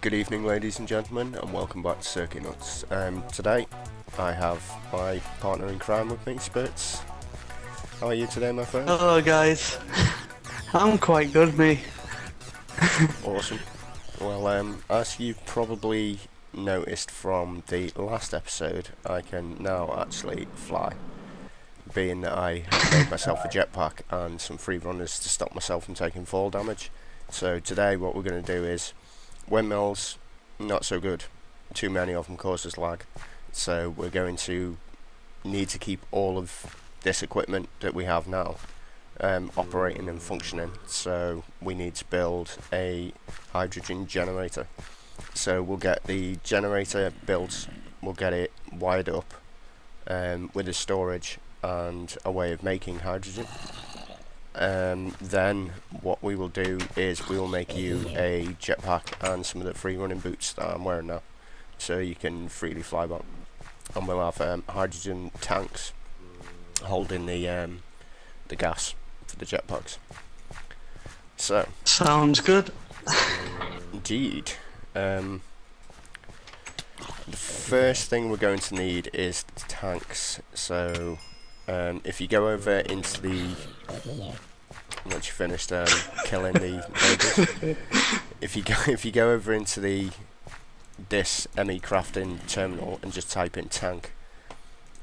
Good evening, ladies and gentlemen, and welcome back to Circuit Nuts. Today, I have my partner in crime with me, SpiritzZ. How are you today, my friend? Hello guys. I'm quite good, me. Awesome. Well, as you've probably noticed from the last episode, I can now actually fly. Being that I made myself a jetpack and some free runners to stop myself from taking fall damage. So today what we're going to do is windmills, not so good. Too many of them causes lag. So we're going to need to keep all of this equipment that we have now operating and functioning. So we need to build a hydrogen generator. So we'll get the generator built, we'll get it wired up with a storage and a way of making hydrogen. Then what we will do is we will make you a jetpack and some of the free running boots that I'm wearing now, so you can freely fly about. And we'll have hydrogen tanks holding the gas for the jetpacks. So Sounds good. indeed, the first thing we're going to need is the tanks. So if you go over into the once you finished killing the neighbours, if you go over into this ME crafting terminal and just type in tank,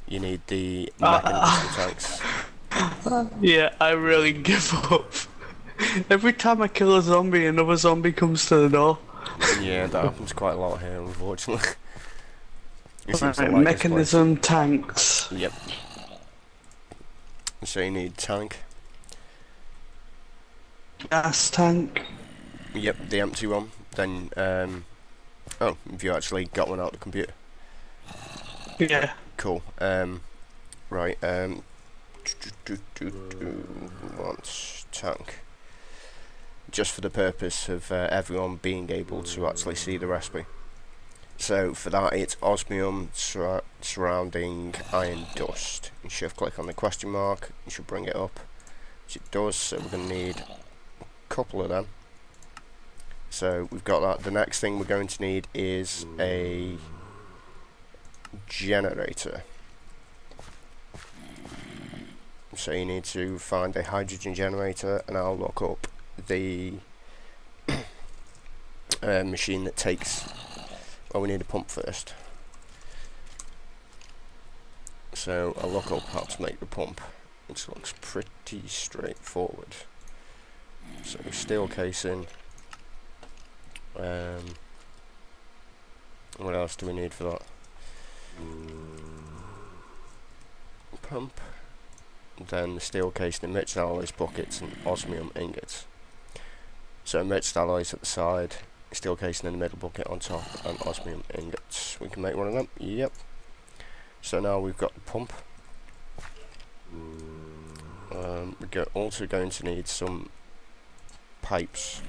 you need the mechanism tanks. Yeah, I really give up. Every time I kill a zombie, another zombie comes to the door. Yeah, that happens quite a lot here, unfortunately. Right, mechanism tanks. Yep. So you need tank. Gas tank. Yep, the empty one. Then, oh, have you actually got one out of the computer? Yeah. Cool. Right. Wants tank. Just for the purpose of everyone being able to actually see the recipe. So for that, it's osmium surrounding iron dust. You shift click on the question mark. You should bring it up, which it does. So we're going to need a couple of them. So we've got that. The next thing we're going to need is a generator. So you need to find a hydrogen generator, and I'll look up the machine that takes. Well, we need a pump first. So I'll look up how to make the pump, which looks pretty straightforward. So steel casing. What else do we need for that? Pump. Then the steel casing, enriched alloys, buckets, and osmium ingots. So enriched alloys at the side, steel casing in the middle, bucket on top, and osmium ingots. We can make one of them. Yep. So now we've got the pump. We're also going to need some pipes.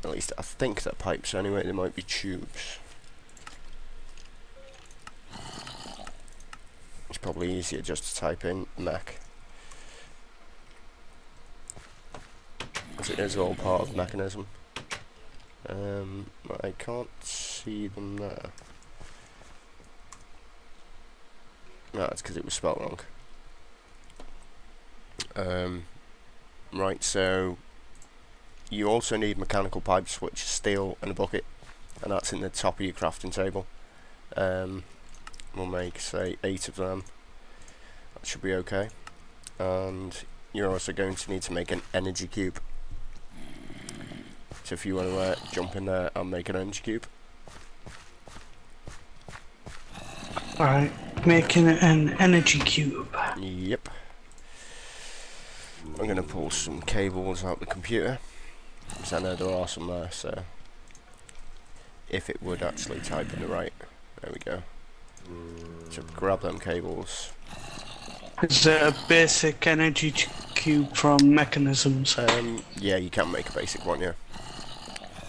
At least I think they're pipes anyway, they might be tubes. It's probably easier just to type in mech, as it is all part of mechanism. I can't see them there. No, it's because it was spelled wrong. Right, so you also need mechanical pipes, which is steel and a bucket, and that's in the top of your crafting table. We'll make, say, 8 of them. That should be okay. And you're also going to need to make an energy cube. So if you want to jump in there and make an energy cube. Alright, making an energy cube. Yep. I'm going to pull some cables out the computer, because I know there are some there, so if it would actually type in the right, there we go. So grab them cables. Is it a basic energy cube from mechanisms? Yeah, you can make a basic one, yeah.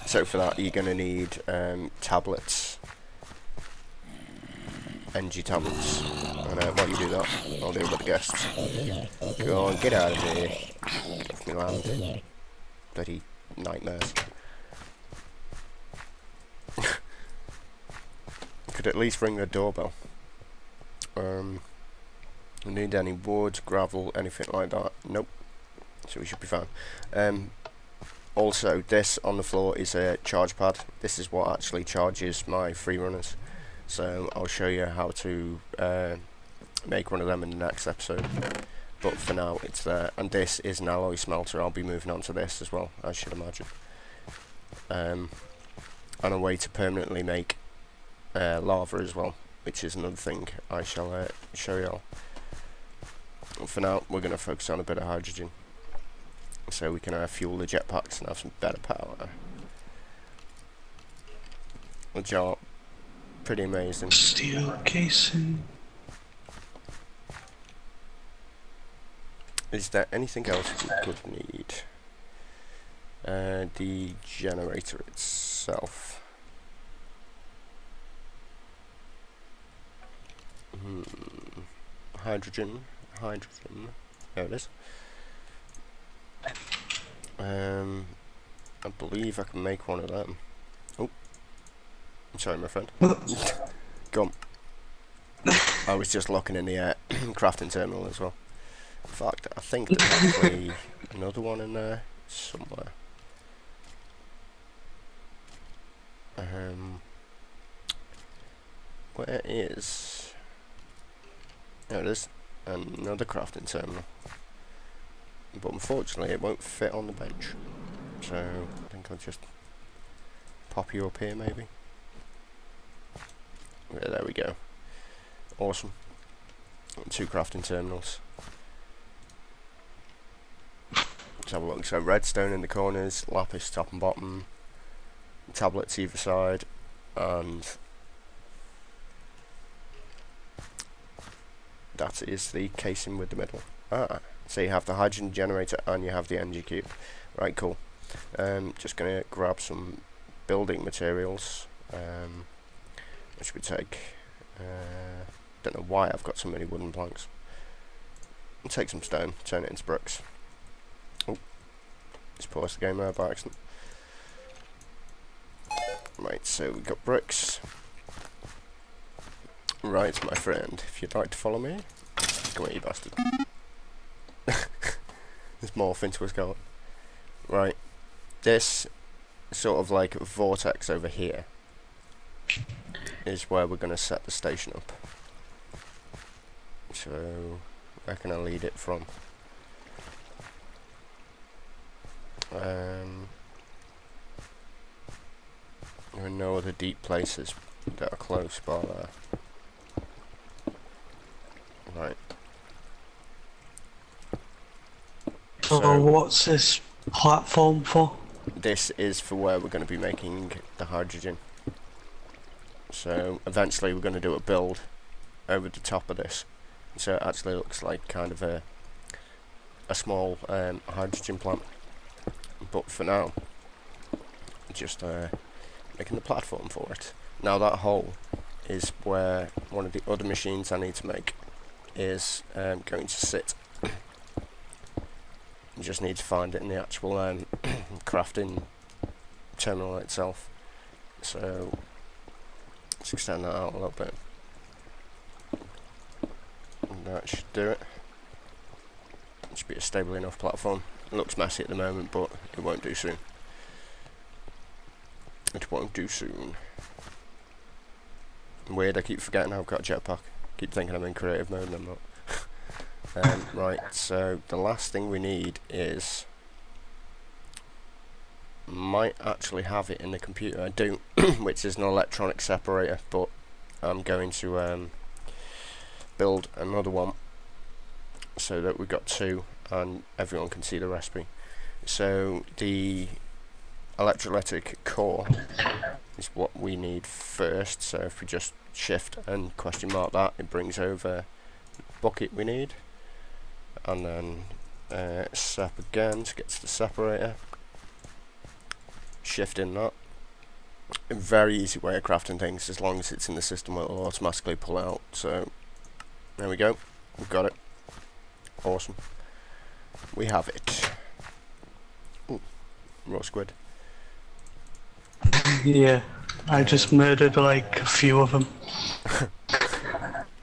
So for that you're going to need tablets, energy tablets, and while you do that, I'll deal with the guests. Go on, get out of here. Get off me land. Bloody nightmares. could at least ring the doorbell. We need any wood, gravel, anything like that? Nope. So we should be fine. Also, this on the floor is a charge pad. This is what actually charges my free runners. So I'll show you how to make one of them in the next episode. But for now, it's there. And this is an alloy smelter. I'll be moving on to this as well, I should imagine. And a way to permanently make lava as well, which is another thing I shall show you all. For now, we're going to focus on a bit of hydrogen, so we can fuel the jetpacks and have some better power, which are pretty amazing. Steel casing. Is there anything else we could need? The generator itself. Hydrogen. There it is. I believe I can make one of them. Oh, I'm sorry, my friend. Go on. I was just looking in the crafting terminal as well. In fact, I think there's actually another one in there somewhere. Where is... There it is. Another crafting terminal. But unfortunately it won't fit on the bench. So I think I'll just pop you up here maybe. Yeah, there we go. Awesome. 2 crafting terminals. Let's have a look. So redstone in the corners, lapis top and bottom, tablets either side, and that is the casing with the middle. So you have the hydrogen generator and you have the energy cube. Right, cool. Just gonna grab some building materials, which we take. Don't know why I've got so many wooden planks. I'll take some stone, turn it into bricks. Oh, just paused the game there by accident. Right, so we've got bricks. Right, my friend, if you'd like to follow me, come here, you bastard. Let's morph into a skeleton. Right, this sort of like vortex over here is where we're going to set the station up. So, where can I lead it from? There are no other deep places that are close by there. Right. So what's this platform for? This is for where we're going to be making the hydrogen. So eventually we're going to do a build over the top of this. So it actually looks like kind of a small hydrogen plant. But for now, just making the platform for it. Now that hole is where one of the other machines I need to make is going to sit. You just need to find it in the actual crafting terminal itself. So let's extend that out a little bit. And that should do it. It should be a stable enough platform. It looks messy at the moment, but it won't do soon. It won't do soon. Weird, I keep forgetting I've got a jetpack. Keep thinking I'm in creative mode and I'm not. Right, so the last thing we need is... might actually have it in the computer. I do, which is an electronic separator, but I'm going to build another one so that we've got 2 and everyone can see the recipe. So the electrolytic core is what we need first. So if we just shift and question mark that, it brings over the bucket we need, and then sep again to get to the separator, shift in that. A very easy way of crafting things, as long as it's in the system it will automatically pull it out. So there we go, we've got it. Awesome, we have it. Ooh, raw squid. Yeah. I just murdered like a few of them.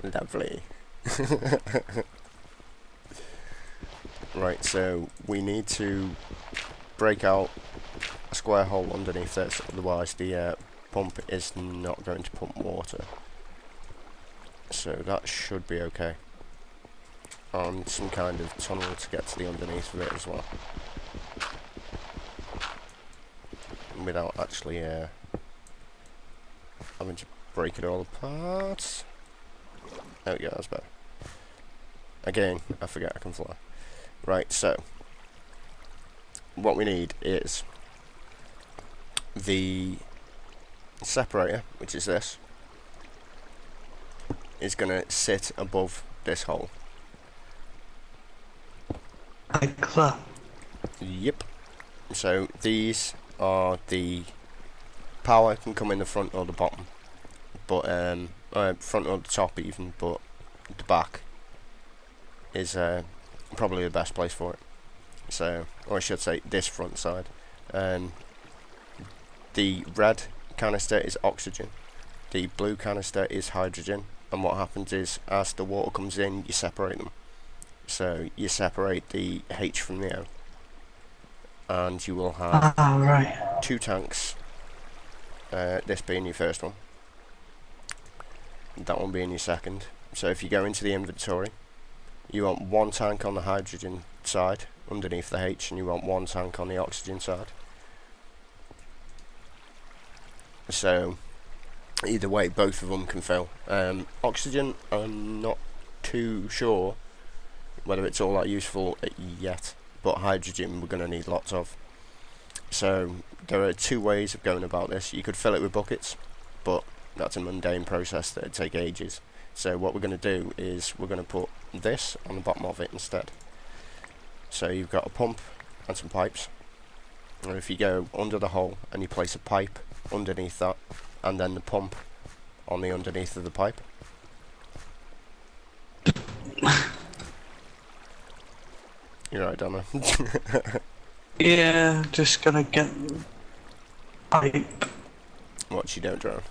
Lovely. Right, so we need to break out a square hole underneath this, otherwise the pump is not going to pump water. So that should be okay. And some kind of tunnel to get to the underneath of it as well. Without actually having to break it all apart. There we go, that's better. Again, I forget I can fly. Right, so what we need is the separator, which is this, is going to sit above this hole. Like that. Yep. So these are the power can come in the front or the bottom, but front or the top even, but the back is probably the best place for it. So, or I should say, this front side. The red canister is oxygen, the blue canister is hydrogen, and what happens is, as the water comes in, you separate them. So you separate the H from the O, and you will have right. 2 tanks, this being your first one, that one being your second. So if you go into the inventory, you want 1 tank on the hydrogen side underneath the H, and you want 1 tank on the oxygen side. So either way, both of them can fill. Oxygen, I'm not too sure whether it's all that useful yet, but hydrogen we're going to need lots of. So there are 2 ways of going about this. You could fill it with buckets, but that's a mundane process that would take ages. So what we're going to do is we're going to put this on the bottom of it instead. So you've got a pump and some pipes, and if you go under the hole and you place a pipe underneath that, and then the pump on the underneath of the pipe. You're right, Donna. Yeah, just gonna get pipe. Watch you don't drown.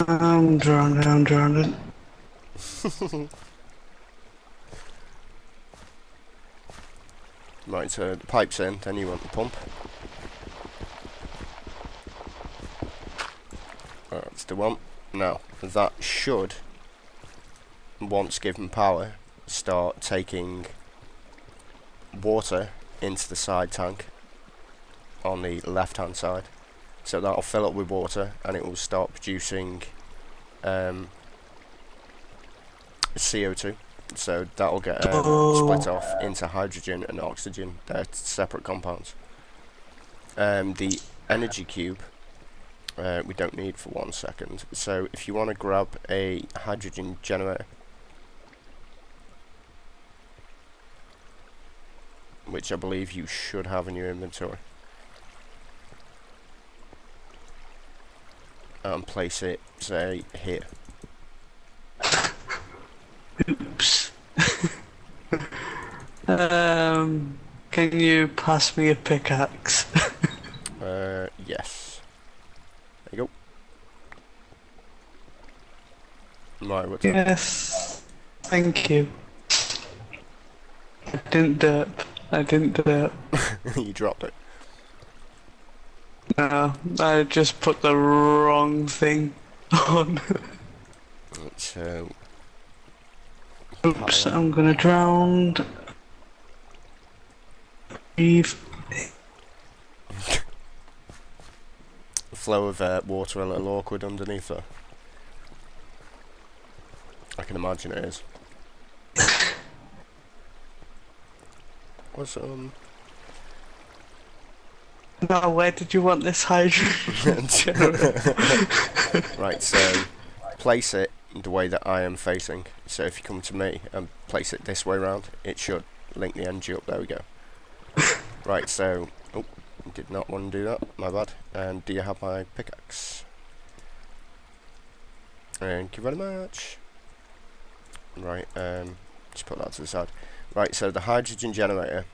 I'm drowning. Right, so the pipe's in, then you want the pump. That's the one. Now, that should, once given power, start taking water into the side tank on the left hand side. So that'll fill up with water and it will start producing CO2. So that'll get split off into hydrogen and oxygen. They're separate compounds. The energy cube we don't need for 1 second. So if you want to grab a hydrogen generator, which I believe you should have in your inventory, and place it, say, here. Oops. Can you pass me a pickaxe? Yes. There you go. Right, what's up? Yes. Thank you. I didn't derp. You dropped it. No, I just put the wrong thing on. So, Oops, I'm gonna drown. Breathe. the flow of water a little awkward underneath her. I can imagine it is. What's Now, where did you want this hydrogen generator? Right, so place it the way that I am facing. So if you come to me and place it this way round, it should link the energy up. There we go. Right, so did not want to do that. My bad. And do you have my pickaxe? Thank you very much. Right, just put that to the side. Right, so the hydrogen generator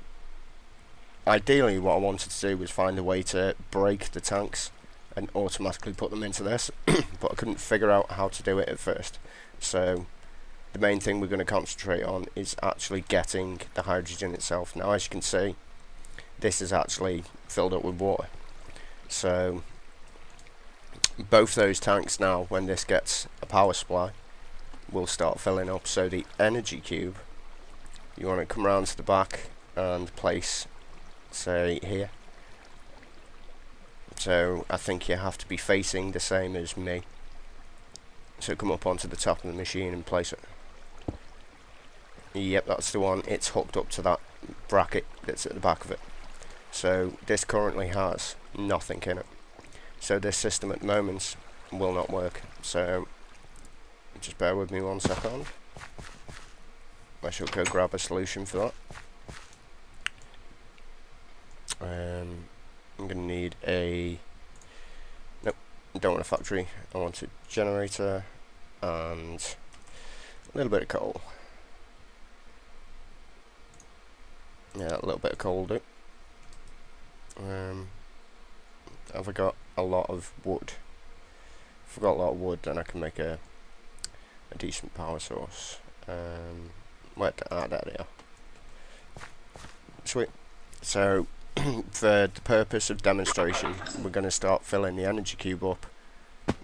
ideally what I wanted to do was find a way to break the tanks and automatically put them into this, but I couldn't figure out how to do it at first. So the main thing we're going to concentrate on is actually getting the hydrogen itself. Now, as you can see, this is actually filled up with water. So both those tanks now, when this gets a power supply, will start filling up. So the energy cube, you want to come around to the back and place, say, here. So I think you have to be facing the same as me. So come up onto the top of the machine and place it. Yep, that's the one. It's hooked up to that bracket that's at the back of it. So this currently has nothing in it. So this system at the moment will not work. So just bear with me 1 second. I shall go grab a solution for that. I'm going to need a... Nope, I don't want a factory. I want a generator and a little bit of coal. Yeah, a little bit of coal will do. Have I got a lot of wood? If I've got a lot of wood, then I can make a decent power source. There they are. Sweet. So, for the purpose of demonstration, we're going to start filling the energy cube up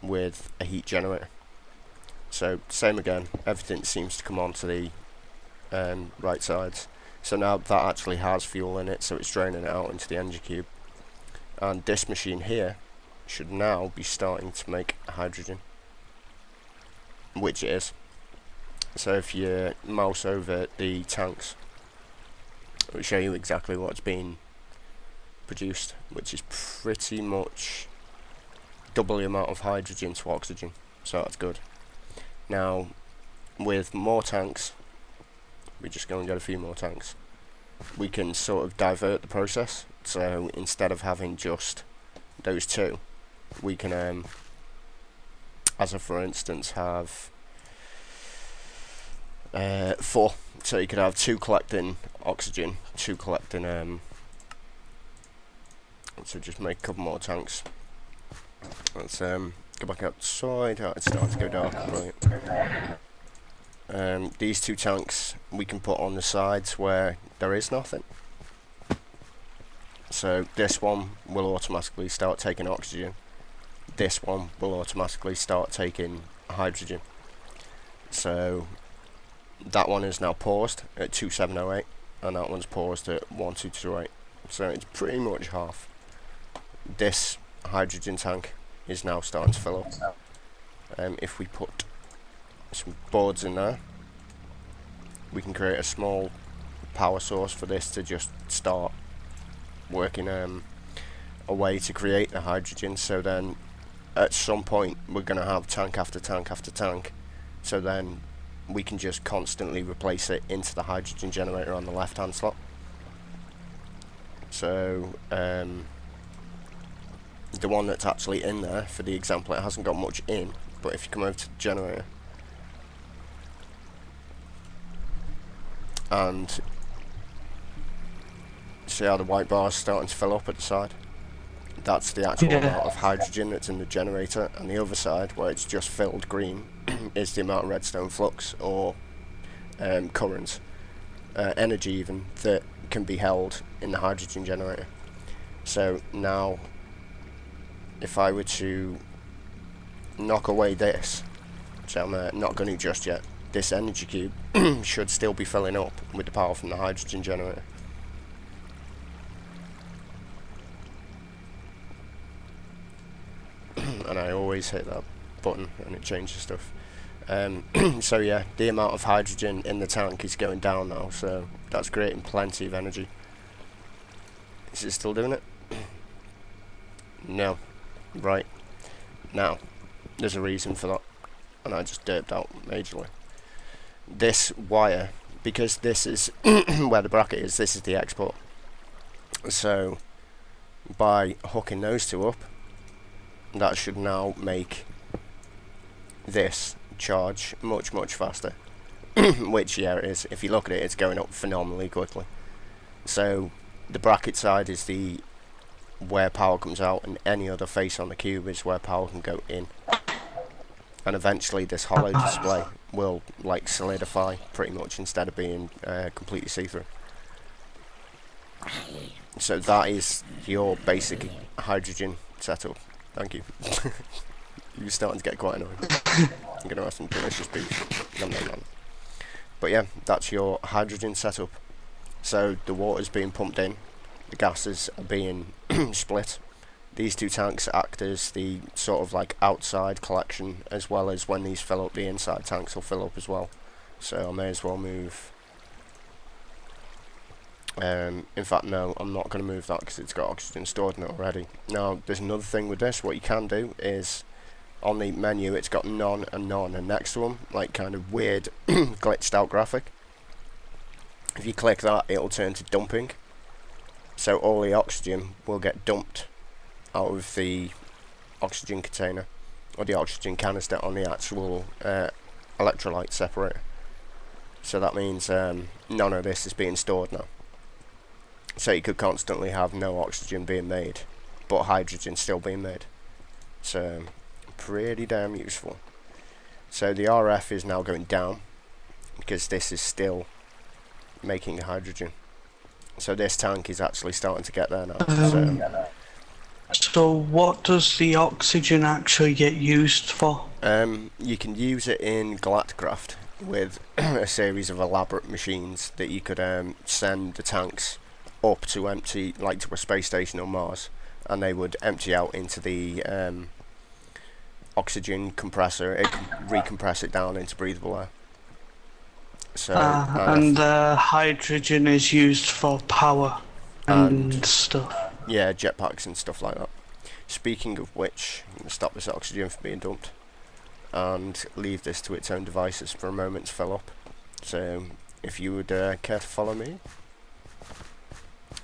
with a heat generator. So, same again, everything seems to come onto the right sides. So now that actually has fuel in it, so it's draining it out into the energy cube. And this machine here should now be starting to make hydrogen, which it is. So if you mouse over the tanks, it will show you exactly what's being produced, which is pretty much double the amount of hydrogen to oxygen, so that's good. Now, with more tanks, we just go and get a few more tanks. We can sort of divert the process, so instead of having just those two, we can, as a for instance, have 4. So you could have 2 collecting oxygen, 2 collecting, so just make a couple more tanks. Let's go back outside. Oh, it's starting to go dark. Brilliant. These 2 tanks we can put on the sides where there is nothing. So this one will automatically start taking oxygen. This one will automatically start taking hydrogen. So that one is now paused at 2708 and that one's paused at 1228. So it's pretty much half. This hydrogen tank is now starting to fill up. If we put some boards in there, we can create a small power source for this to just start working a way to create the hydrogen. So then at some point we're going to have tank after tank after tank, so then we can just constantly replace it into the hydrogen generator on the left hand slot. So the one that's actually in there, for the example, it hasn't got much in, but if you come over to the generator and see how the white bar is starting to fill up at the side, that's the actual amount of hydrogen that's in the generator, and the other side where it's just filled green is the amount of redstone flux or current energy even that can be held in the hydrogen generator. So now if I were to knock away this, which I'm not going to just yet, this energy cube should still be filling up with the power from the hydrogen generator. And I always hit that button and it changes stuff. So yeah, the amount of hydrogen in the tank is going down now, so that's creating plenty of energy. Is it still doing it? No. Right. Now, there's a reason for that, and I just derped out majorly. This wire, because this is where the bracket is, this is the export. So by hooking those two up, that should now make this charge much faster. Which, yeah, it is. If you look at it, it's going up phenomenally quickly. So the bracket side is the where power comes out, and any other face on the cube is where power can go in. And eventually this hollow display will like solidify pretty much instead of being completely see-through. So that is your basic hydrogen setup. Thank you. You're starting to get quite annoying. I'm going to have some delicious beef. Nom, nom, nom. But yeah, that's your hydrogen setup. So the water's being pumped in, the gases are being split. These two tanks act as the sort of like outside collection, as well as when these fill up, the inside tanks will fill up as well. So I may as well move. In fact, no, I'm not going to move that because it's got oxygen stored in it already. Now, there's another thing with this. What you can do is, on the menu, it's got none and none, and next to them, like kind of weird glitched out graphic. If you click that, it'll turn to dumping. So all the oxygen will get dumped out of the oxygen container, or the oxygen canister on the actual electrolyte separator. So that means none of this is being stored now. So you could constantly have no oxygen being made, but hydrogen still being made. So pretty damn useful. So the RF is now going down, because this is still making hydrogen. So this tank is actually starting to get there now. So what does the oxygen actually get used for? You can use it in Galacticraft with a series of elaborate machines that you could send the tanks up to empty, like to a space station on Mars, and they would empty out into the oxygen compressor. It can recompress it down into breathable air. So and hydrogen is used for power and stuff. Yeah, jetpacks and stuff like that. Speaking of which, I'm going to stop this oxygen from being dumped and leave this to its own devices for a moment to fill up. So if you would care to follow me.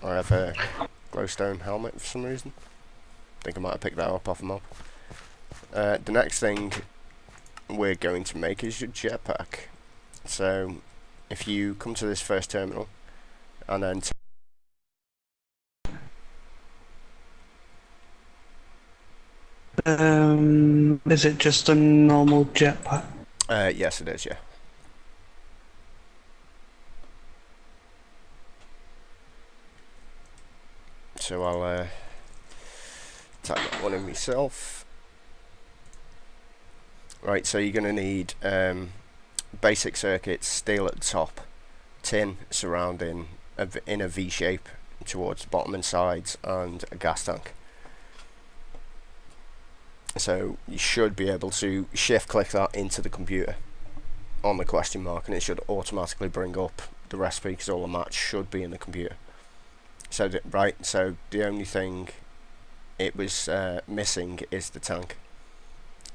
I have a glowstone helmet for some reason. I think I might have picked that up off a mob. The next thing we're going to make is your jetpack. So if you come to this first terminal and then is it just a normal jetpack? yes it is, yeah. So I'll type that one in myself. Right, so you're going to need basic circuits, steel at the top, tin surrounding in a V shape towards the bottom and sides, and a gas tank. So you should be able to shift click that into the computer on the question mark, and it should automatically bring up the recipe because all the match should be in the computer. So so the only thing it was missing is the tank.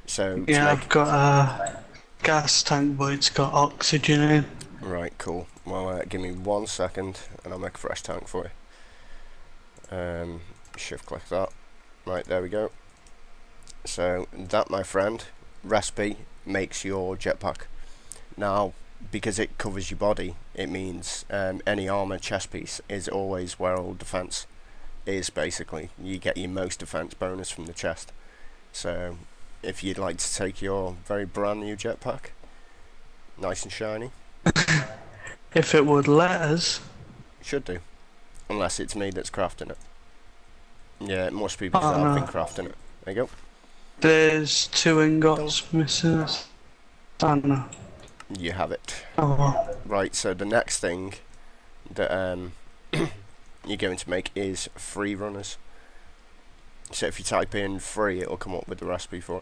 So yeah, I've got a gas tank, but it's got oxygen in. Right, cool. Well, give me 1 second, and I'll make a fresh tank for you. Shift click that. Right, there we go. So that, my friend, recipe makes your jetpack. Now, because it covers your body, it means any armor chest piece is always where all defense is. Basically, you get your most defense bonus from the chest. So if you'd like to take your very brand new jetpack, nice and shiny, if it would let us, should do, unless it's me that's crafting it. Yeah, most people have been crafting it. There you go. There's 2 ingots missing. I don't know. You have it. Oh well. Right, so the next thing that you're going to make is free runners. So if you type in free, it'll come up with the recipe for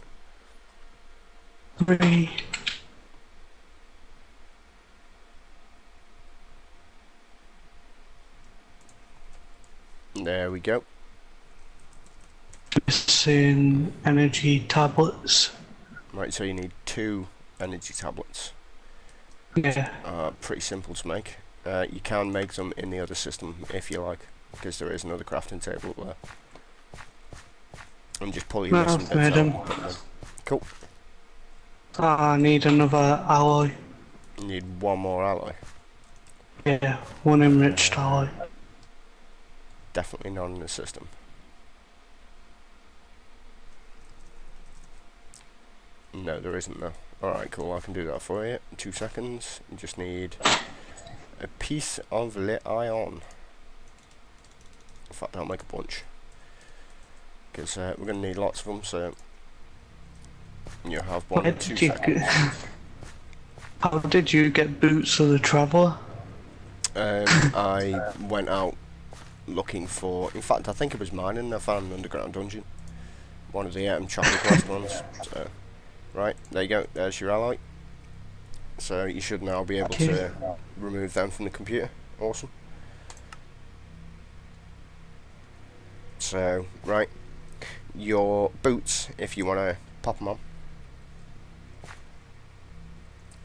it. 3. There we go. Missing energy tablets. Right, so you need 2 energy tablets. Yeah. Pretty simple to make. You can make them in the other system if you like, because there is another crafting table up there. And just pull your missing bits made them. Cool. I need another alloy. You need 1 more alloy. Yeah, 1 enriched alloy. definitely not in the system. No, there isn't though. Alright, cool, I can do that for you. 2 seconds. You just need a piece of lit iron. In fact, I'll make a bunch. Because we're going to need lots of them, so you have one in 2 seconds. How did you get boots of the traveller? I went out looking for... In fact, I think it was mining. I found an underground dungeon. One of the chocolate quest ones. So, right, there you go. There's your ally. So you should now be able to remove them from the computer. Awesome. So, right. Your boots, if you want to pop them on.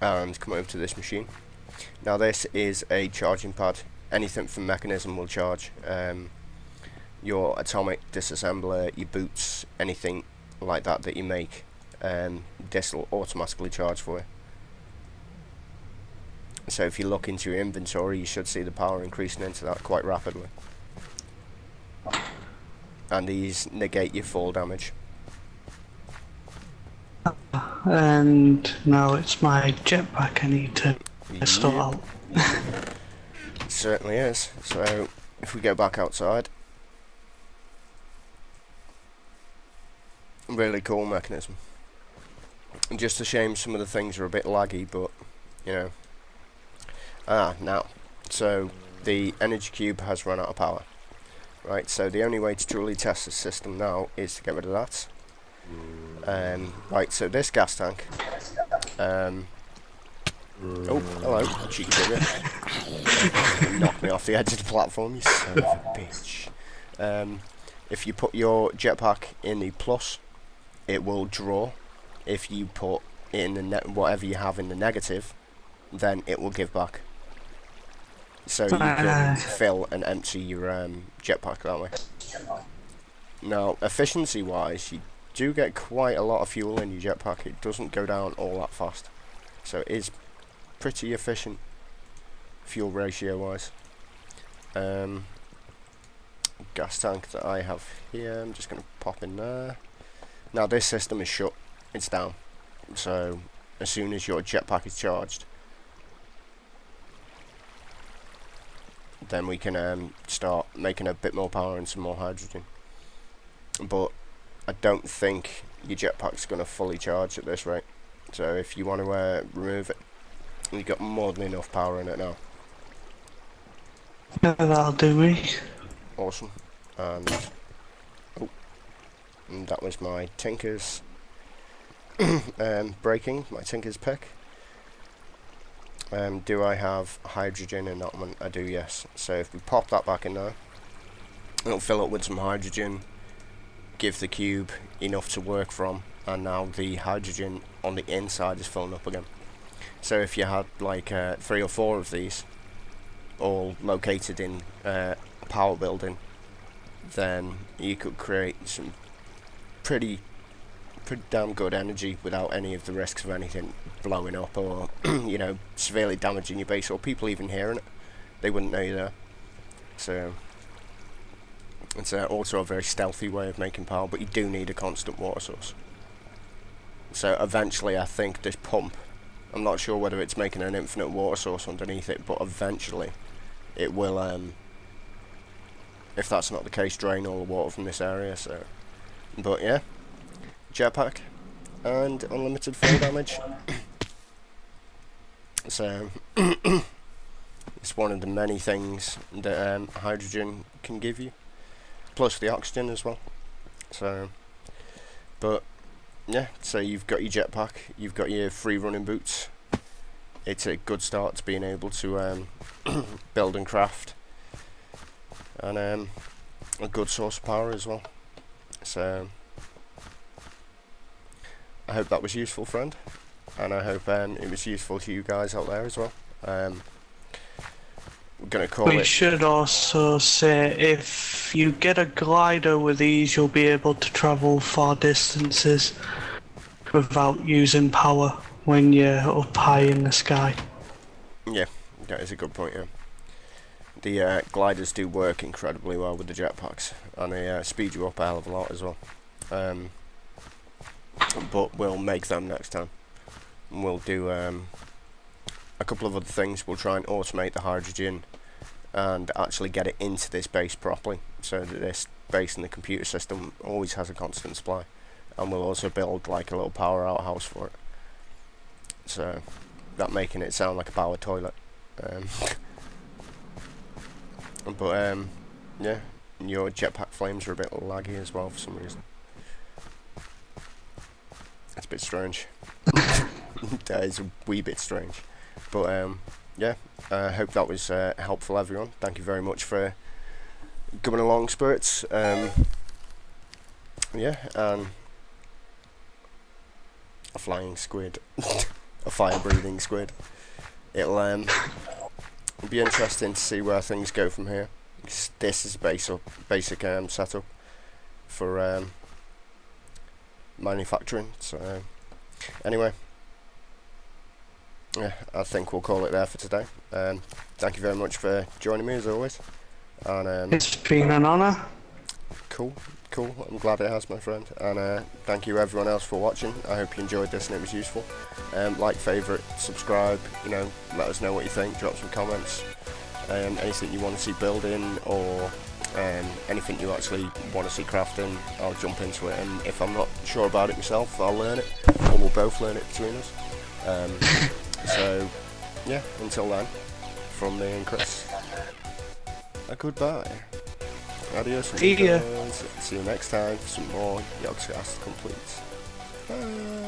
And come over to this machine. Now this is a charging pad. Anything from mechanism will charge. Your atomic disassembler, your boots, anything like that that you make, this will automatically charge for you. So if you look into your inventory, you should see the power increasing into that quite rapidly. And these negate your fall damage. And now it's my jetpack I need to sort out. It certainly is. So if we go back outside, really cool mechanism. And just a shame some of the things are a bit laggy, but you know. Now, so the energy cube has run out of power. Right, so the only way to truly test the system now is to get rid of that. Right, so this gas tank. Oh, hello, cheeky bugger. Knock me off the edge of the platform, you son of a bitch. If you put your jetpack in the plus, it will draw. If you put it in the whatever you have in the negative, then it will give back. So you can fill and empty your jetpack that way. Now, efficiency-wise, you do get quite a lot of fuel in your jetpack. It doesn't go down all that fast, so it is pretty efficient fuel ratio-wise. Gas tank that I have here, I'm just going to pop in there. Now this system is shut. It's down. So as soon as your jetpack is charged, then we can start making a bit more power and some more hydrogen. But I don't think your jetpack's going to fully charge at this rate. So if you want to remove it, you've got more than enough power in it now. Yeah, that'll do me. Awesome. And that was my Tinker's breaking, my Tinker's pick. Do I have hydrogen in that one? I do, yes. So if we pop that back in there, it'll fill up with some hydrogen, give the cube enough to work from, and now the hydrogen on the inside is filling up again. So if you had like 3 or 4 of these, all located in a power building, then you could create some pretty damn good energy without any of the risks of anything blowing up or you know, severely damaging your base, or people even hearing it. They wouldn't know you're there. So it's also a very stealthy way of making power, but you do need a constant water source. So eventually I think this pump, I'm not sure whether it's making an infinite water source underneath it, but eventually it will, if that's not the case, drain all the water from this area. So, but yeah, jetpack and unlimited fall damage. So it's one of the many things that hydrogen can give you, plus the oxygen as well. So, but yeah, so you've got your jetpack, you've got your free running boots. It's a good start to being able to build and craft, and a good source of power as well. So I hope that was useful, friend, and I hope it was useful to you guys out there as well. We're gonna call it. We should also say, if you get a glider with these, you'll be able to travel far distances without using power when you're up high in the sky. Yeah, that is a good point, yeah. The gliders do work incredibly well with the jetpacks, and they speed you up a hell of a lot as well. But we'll make them next time. And we'll do a couple of other things. We'll try and automate the hydrogen and actually get it into this base properly, so that this base in the computer system always has a constant supply. And we'll also build like a little power outhouse for it, so that making it sound like a power toilet. Yeah, your jetpack flames are a bit laggy as well for some reason. It's a bit strange. That is a wee bit strange. But yeah, I hope that was helpful, everyone. Thank you very much for coming along, Spirits. Yeah, and a flying squid. A fire-breathing squid. It'll be interesting to see where things go from here. This is basic setup for manufacturing. So anyway, yeah, I think we'll call it there for today. Thank you very much for joining me as always. And It's been an honour. Cool. I'm glad it has, my friend. And thank you everyone else for watching. I hope you enjoyed this and it was useful. Like, favourite, subscribe. You know, let us know what you think. Drop some comments. Anything you want to see building, or anything you actually want to see crafting, I'll jump into it. And if I'm not sure about it myself, I'll learn it, or we'll both learn it between us. So yeah, until then, from me and Chris, a goodbye. Adios, See ya. See you next time for some more Yogscast Complete. Bye.